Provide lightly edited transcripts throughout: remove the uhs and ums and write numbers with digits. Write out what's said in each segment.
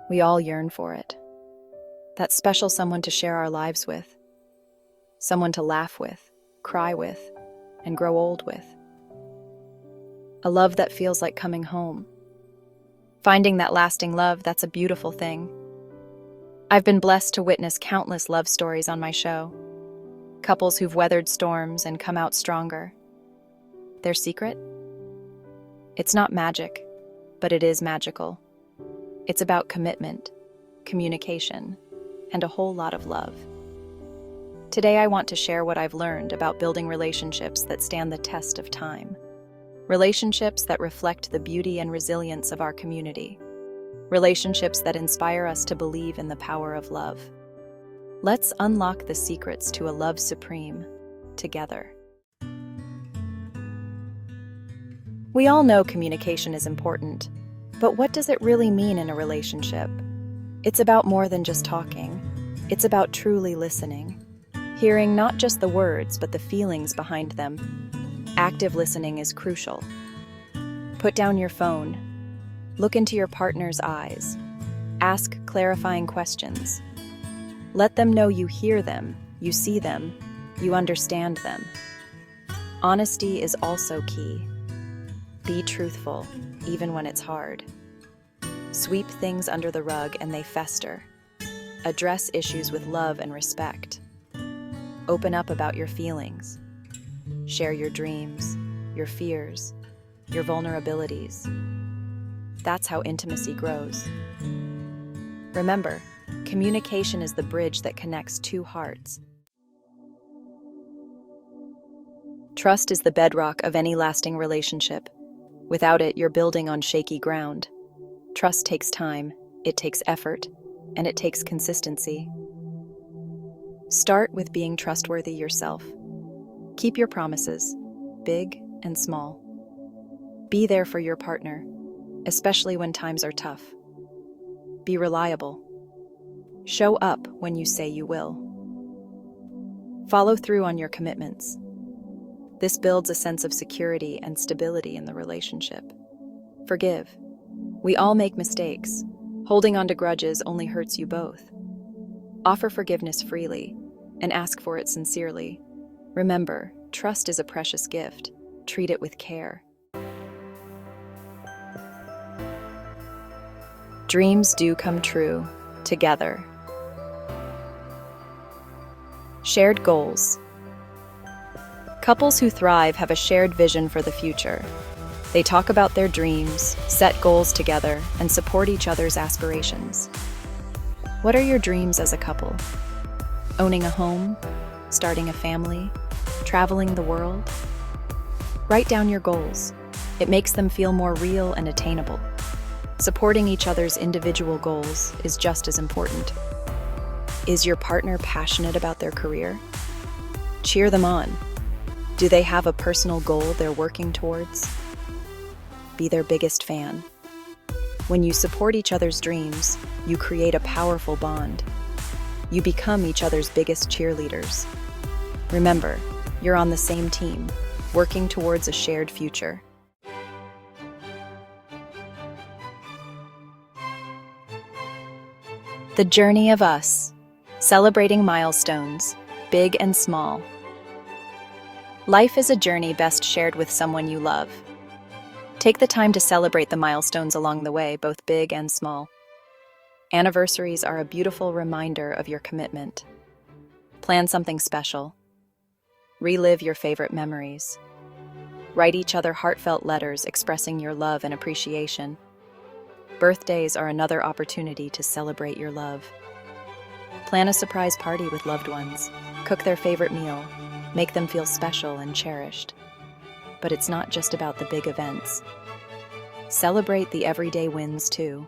We all yearn for it. That special someone to share our lives with, someone to laugh with, cry with, and grow old with. A love that feels like coming home. Finding that lasting love, that's a beautiful thing. I've been blessed to witness countless love stories on my show. Couples who've weathered storms and come out stronger. Their secret? It's not magic, but it is magical. It's about commitment, communication, and a whole lot of love. Today I want to share what I've learned about building relationships that stand the test of time. Relationships that reflect the beauty and resilience of our community. Relationships that inspire us to believe in the power of love. Let's unlock the secrets to a love supreme together. We all know communication is important, but what does it really mean in a relationship? It's about more than just talking. It's about truly listening. Hearing not just the words, but the feelings behind them. Active listening is crucial. Put down your phone. Look into your partner's eyes. Ask clarifying questions. Let them know you hear them, you see them, you understand them. Honesty is also key. Be truthful, even when it's hard. Sweep things under the rug and they fester. Address issues with love and respect. Open up about your feelings. Share your dreams, your fears, your vulnerabilities. That's how intimacy grows. Remember, communication is the bridge that connects two hearts. Trust is the bedrock of any lasting relationship. Without it, you're building on shaky ground. Trust takes time, it takes effort, and it takes consistency. Start with being trustworthy yourself. Keep your promises, big and small. Be there for your partner, especially when times are tough. Be reliable. Show up when you say you will. Follow through on your commitments. This builds a sense of security and stability in the relationship. Forgive. We all make mistakes. Holding on to grudges only hurts you both. Offer forgiveness freely and ask for it sincerely. Remember, trust is a precious gift. Treat it with care. Dreams do come true, together. Shared goals. Couples who thrive have a shared vision for the future. They talk about their dreams, set goals together, and support each other's aspirations. What are your dreams as a couple? Owning a home? Starting a family? Traveling the world? Write down your goals. It makes them feel more real and attainable. Supporting each other's individual goals is just as important. Is your partner passionate about their career? Cheer them on. Do they have a personal goal they're working towards? Be their biggest fan. When you support each other's dreams, you create a powerful bond. You become each other's biggest cheerleaders. Remember, you're on the same team, working towards a shared future. The journey of us, celebrating milestones, big and small. Life is a journey best shared with someone you love. Take the time to celebrate the milestones along the way, both big and small. Anniversaries are a beautiful reminder of your commitment. Plan something special. Relive your favorite memories. Write each other heartfelt letters expressing your love and appreciation. Birthdays are another opportunity to celebrate your love. Plan a surprise party with loved ones. Cook their favorite meal. Make them feel special and cherished. But it's not just about the big events. Celebrate the everyday wins too.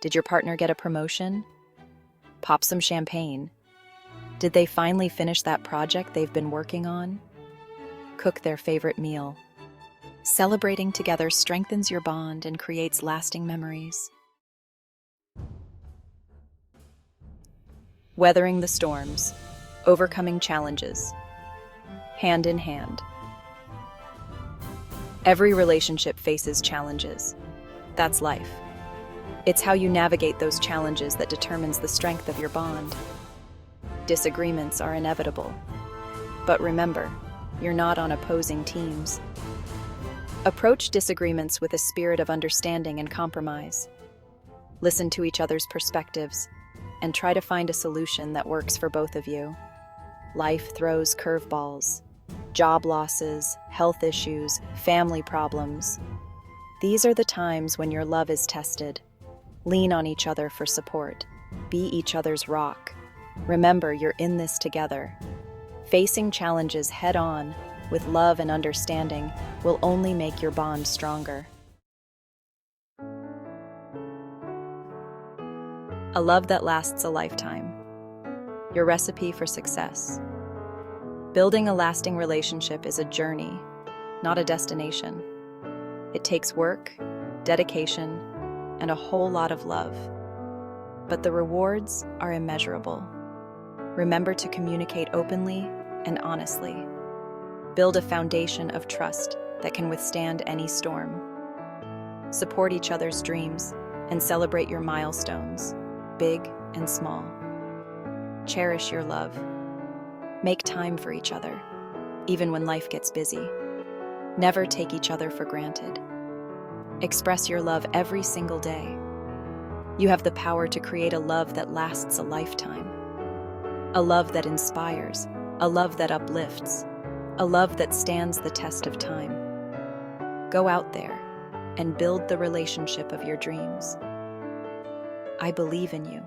Did your partner get a promotion? Pop some champagne. Did they finally finish that project they've been working on? Cook their favorite meal. Celebrating together strengthens your bond and creates lasting memories. Weathering the storms, overcoming challenges. Hand in hand. Every relationship faces challenges. That's life. It's how you navigate those challenges that determines the strength of your bond. Disagreements are inevitable. But remember, you're not on opposing teams. Approach disagreements with a spirit of understanding and compromise. Listen to each other's perspectives and try to find a solution that works for both of you. Life throws curveballs, job losses, health issues, family problems. These are the times when your love is tested. Lean on each other for support. Be each other's rock. Remember, you're in this together. Facing challenges head-on with love and understanding will only make your bond stronger. A love that lasts a lifetime. Your recipe for success. Building a lasting relationship is a journey, not a destination. It takes work, dedication, and a whole lot of love. But the rewards are immeasurable. Remember to communicate openly and honestly. Build a foundation of trust that can withstand any storm. Support each other's dreams and celebrate your milestones, big and small. Cherish your love. Make time for each other, even when life gets busy. Never take each other for granted. Express your love every single day. You have the power to create a love that lasts a lifetime. A love that inspires, a love that uplifts, a love that stands the test of time. Go out there and build the relationship of your dreams. I believe in you.